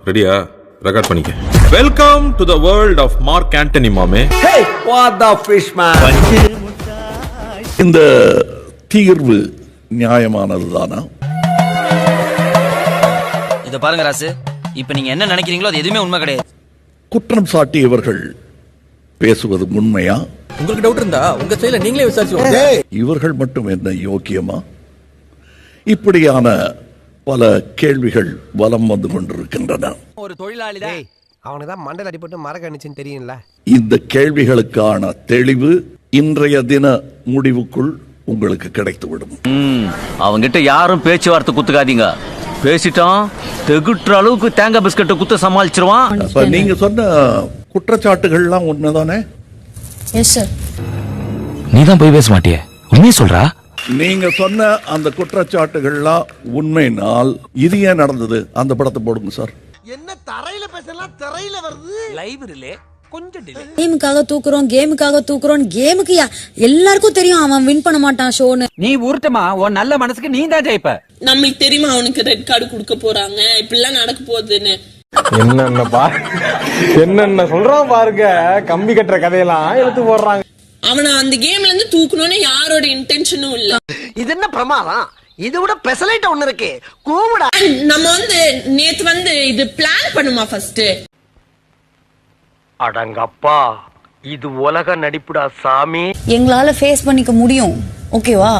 ரெடியா? ரெக்கார்ட் பண்ணிக்க. Welcome to the world of Mark Antony மாமே. Hey, what the fish man? இந்த தீர்வு நியாயமானதுதானா? இத பாருங்க ராசு, இப்ப நீங்க என்ன நினைக்கிறீங்களோ அது எதுவுமே உண்மை கிடையாது. குற்றம் சாட்டியவர்கள் பேசுவது உண்மையா? உங்களுக்கு டவுட் இருந்தா உங்க சைடுல நீங்களே விசாரிச்சு. இவர்கள் மட்டும் என்ன யோக்கியமா? இப்படியான பல கேள்விகள் வலம் வந்து கொண்டிருக்கின்றன. ஒரு தொழிலாளி தான் அவனுக்கு தான் மண்டல அடிபட்டு மரக்கணிச்சுன்னு தெரியும்ல. இந்த கேள்விகளுக்கான தெளிவு இன்றைய தின முடிவுக்குள் உங்களுக்கு கிடைத்துவிடும். அவங்கிட்ட யாரும் பேச்சுவார்த்தை குத்துக்காதீங்க. பேசிட்டோம் தெகுற்ற அளவுக்கு தேங்காய் பிஸ்கட்டை குத்த சமாளிச்சிருவான். அப்ப நீங்க சொன்ன குற்றச்சாட்டுகள்லாம் உண்மைதானே? Yes sir. நீ தான் போய் பேச மாட்டியே, உண்மையை சொல்றா? நீங்க சொன்ன அந்த குற்றச்சாட்டுகள்லாம் உண்மைனால் இது ஏன் நடந்தது? அந்த படத்தை போடுங்க சார். என்ன தரையில பேசலாம், தரையில வருது லைவ்ல கொஞ்சம் டிலே. கேமுக்காக தூக்குறோம், கேமுக்காக தூக்குறோம். கேமுக்கு எல்லாருக்கும் தெரியும் அவன் வின் பண்ண மாட்டான் ஷோன்னு. நீ உருட்டுமா, உன் நல்ல மனசுக்கு நீ தான் ஜெயிப்ப. நம்மளுக்கு தெரியுமா அவனுக்கு ரெட் கார்டு கொடுக்க போறாங்க, இப்படிலாம் நடக்க போகுதுன்னு. என்னென்ன சொல்றான் பாருங்க, கம்பி கட்டுற கதையெல்லாம் எடுத்து போடுறாங்க. அவனை அந்த கேம்ல இருந்து தூக்கணும்னு யாரோட இன்டென்ஷனும் இல்ல. இது என்ன பிரமாதம்? இது விட பெசலைட் ஒண்ணு இருக்கு, கூவுடா. நம்ம நேத்து இது பிளான் பண்ணுமா ஃபர்ஸ்ட். அடங்கப்பா, இது உலக நடிப்புடா சாமி. எங்களால ஃபேஸ் பண்ணிக்க முடியும், ஓகேவா?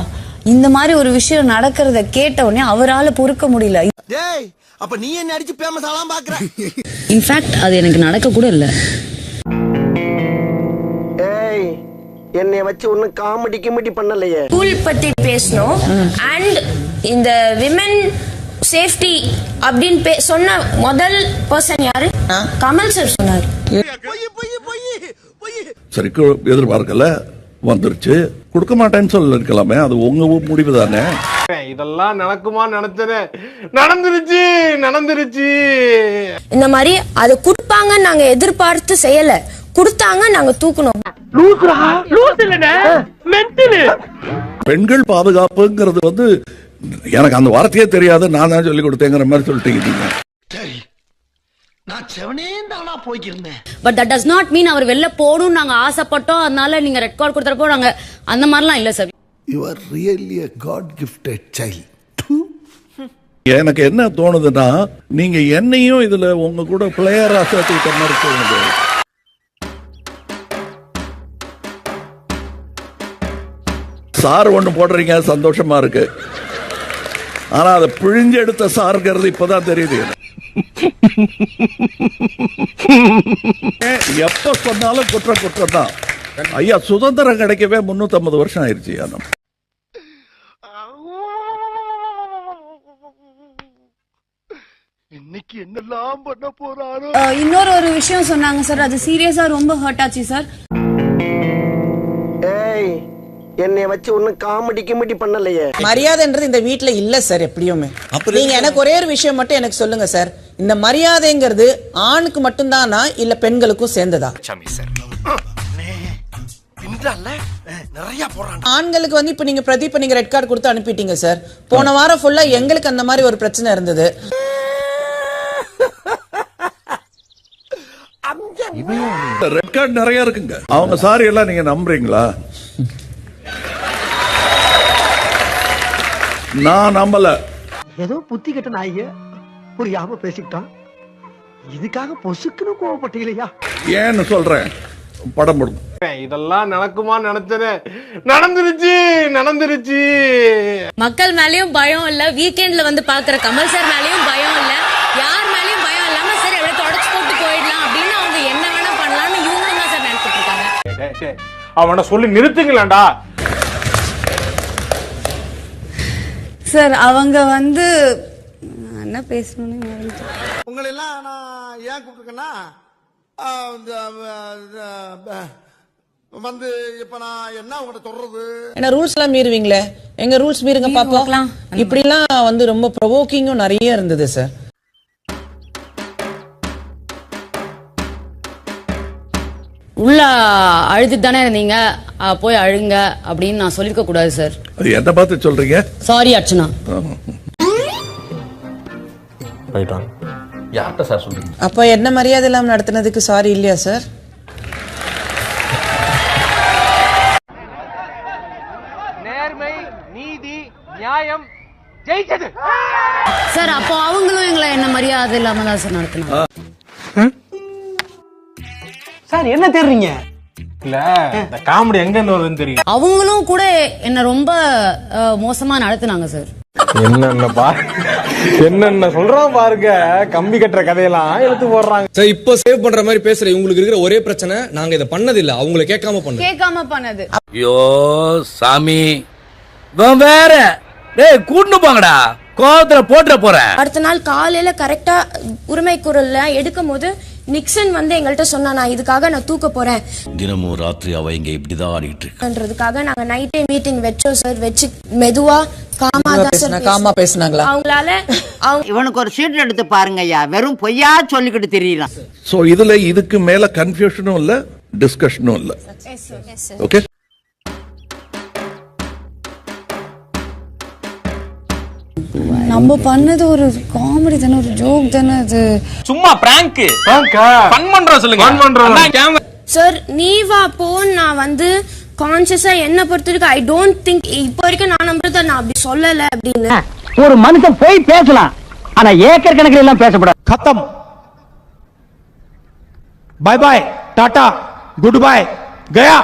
இந்த மாதிரி ஒரு விஷயம் நடக்கிறத கேட்ட உடனே அவரால பொறுக்க முடியல. டேய், அப்ப நீ என்ன அடிச்சு ஃபேமஸ் ஆலாம் பாக்குற? இன்ஃபேக்ட் அது எனக்கு நடக்க கூட இல்ல. ஏய், என்னைய வச்சு ஒண்ணு காமெடி கிமெடி பண்ணலையே. ஸ்கூல் பத்தி பேசணும் அண்ட் இந்த விமென் சேஃப்டி அப்படின்னு சொன்ன முதல் பர்சன் யாரு? கமல் சார் சொன்னார். சரி, எதிர்பார்க்கல வந்துருச்சு, கொடுக்க மாட்டேன்னு சொல்ல இருக்கலாமே, அது உங்க முடிவு தானே. இதெல்லாம் நடக்குமா நினைச்சனே, நடந்துருச்சு. இந்த மாதிரி அதை கொடுப்பாங்கன்னு நாங்க எதிர்பார்த்து செய்யல, கொடுத்தாங்க, நாங்க தூக்கணும். பெண்கள் பாதுகாப்புங்கிறது எனக்கு அந்த வார்த்தையே தெரியாது, நான் தான் சொல்லி கொடுத்தேங்கிற மாதிரி சொல்லிட்டீங்க நீங்க. நான் செவனேந்தானா போய்க்கிருந்தேன். But that does not mean அவர் வெளில போகணும்னு நாங்க ஆசைப்பட்டோம், அதனால நீங்க ரெட் கார்டு கொடுத்தறப்போ நாங்க அந்த மாதிரிலாம் இல்ல sir. You are really a God gifted child. எனக்கு என்ன தோணுதுன்னா, நீங்க என்னையும் இதுல உங்க கூட பிளேயரா சேர்த்துக்கிட்ட மாதிரி தோணுது. சார் ஒண்ணு போடுறீங்க, சந்தோஷமா இருக்கு. ஆனா அதை பிழிஞ்சு எடுத்த சாருங்கிறது இப்பதான் தெரியுது. எப்ப சொன்னாலும் குற்றம் தான். ஐயா, சுதந்திரம் கிடைக்கவே 350 வருஷம் ஆயிருச்சு. இன்னைக்கு என்னெல்லாம் பண்ண போறாரோ. இன்னொரு விஷயம் சொன்னாங்க சார், அது சீரியஸா ரொம்ப ஹர்ட் ஆச்சு சார். ஏய், என்னைய வச்சு ஒண்ணு காமெடி கிமெடி பண்ணலையே. மரியாதைன்றது இந்த வீட்ல இல்ல சார் எப்படியுமே. நீங்க எனக்கு ஒரே ஒரு விஷயம் மட்டும் எனக்கு சொல்லுங்க சார், இந்த மரியாதைங்கிறது ஆணுக்கு மட்டும்தானா இல்ல பெண்களுக்கும் சேர்ந்ததா? ஆண்களுக்கு இப்ப நீங்க பிரதீப் நீங்க ரெட் கார்டு கொடுத்து அனுப்பிட்டீங்க சார். போன வாரம் ஃபுல்லா எங்களுக்கு அந்த மாதிரி ஒரு பிரச்சனை இருந்தது. ரெட் கார்டு நிறைய இருக்குங்க. அவங்க சாரி எல்லாம் நீங்க நம்புறீங்களா? நான் நம்பல. ஏதோ புத்தி கட்ட நாய்ங்க புரியாம பேசிக்கிட்டான். இதுக்காக பொசுக்குன்னு கோவப்பட்டீங்களா? ஏன்னு சொல்றேன், படம் போடும். இதெல்லாம் நடக்குமா நினைச்சனே, நடந்துருச்சு. மக்கள் மேலயும் பயம் இல்ல, வீக்கெண்ட்ல பாக்குற கமல் சார் மேலயும் பயம் இல்ல, யார் மேலயும் பயம் இல்லாம சரி எவ்வளவு தொடச்சு போட்டு போயிடலாம் அப்படின்னு அவங்க என்ன வேணா பண்ணலாம்னு இவங்க தான் சார் நினைச்சிட்டு இருக்காங்க. அவனை சொல்லி நிறுத்துங்களேன்டா சார். அவங்க என்ன பேசணும்னு உங்களை எல்லாம் நான் ஏன் கூப்பிட்டுருக்கேன்னா, இப்ப நான் என்ன உங்கள்கிட்ட சொல்றது, என்ன ரூல்ஸ் எல்லாம் மீறுவீங்களே, எங்க ரூல்ஸ் மீறுங்க பாப்போம். இப்படி எல்லாம் ரொம்ப ப்ரொவோக்கிங்கும் நிறைய இருந்தது சார். உள்ள அழுதுட்டு தானே இருந்தீங்க, போய் அழுங்க அப்படின்னு நான் சொல்லிருக்க கூடாது சார். அது என்ன பார்த்து சொல்றீங்க? சாரி அர்ச்சனா. Right on. யார்கிட்ட சார் சொல்றீங்க? அப்ப என்ன மரியாதை இல்லாம நடத்துனதுக்கு சாரி இல்லையா சார்? நேர்மை, நீதி, நியாயம் ஜெயிச்சது. சார் அப்போ அவங்களும் எங்களை என்ன மரியாதை இல்லாம தான் சார் நடத்தினாங்க. சார் என்ன தேடுறீங்க? இல்ல இந்த காமெடி எங்க இருந்து வருதுன்னு தெரியும். அவங்களும் கூட என்ன ரொம்ப மோசமா நடத்தினாங்க சார். என்னென்ன சொல்றான் பாருங்க, கம்பி கட்டுற கதையெல்லாம் எடுத்து போடுறாங்க. சார் இப்போ சேவ் பண்ற மாதிரி பேசுற உங்களுக்கு இருக்கிற ஒரே பிரச்சனை நாங்க இத பண்ணது இல்ல, அவங்கள கேட்காம பண்ணது. ஐயோ சாமி வேற டேய் கூண்டு போங்கடா, கோவத்துல போட்டுற போறேன். அடுத்த நாள் காலையில கரெக்டா உரிமை குரல்ல எடுக்கும் போது நிக்சன் வந்து எங்கள்கிட்ட சொன்னா நான் இதுக்காக நான் தூக்க போறேன். தினமும் ராத்திரி அவ இங்க இப்படிதான் ஆடிட்டு இருக்குன்றதுக்காக நாங்க நைட்டே மீட்டிங் வச்சோம் சார். வச்சு மெதுவா காமா பேசுனாங்களா? அவங்களால இவனுக்கு ஒரு சீட் எடுத்து பாருங்க ஐயா, வெறும் பொய்யா சொல்லிக்கிட்டு தெரியலாம். சோ இதுல இதுக்கு மேல கன்ஃபியூஷனும் இல்ல, டிஸ்கஷனும் இல்ல. ஓகே, நம்ம பண்ணது ஒரு காமெடி தானே, ஒரு ஜோக் தானே அது. சும்மா பிராங்க் ஃபன் பண்றோம் சொல்லுங்க. சார் நீவா போன் நான் வந்து கான்சியஸா என்ன பொறுத்த வரைக்கும் ஐ டோன்ட் திங்க் இப்போ வரைக்கும் நான் நம்புறத நான் அப்படி சொல்லல அப்படின்னு. ஒரு மனுஷன் போய் பேசலாம், ஆனா ஏக்கர் கணக்கில் எல்லாம் பேசப்படாது. खत्म, bye bye, tata, goodbye, गया.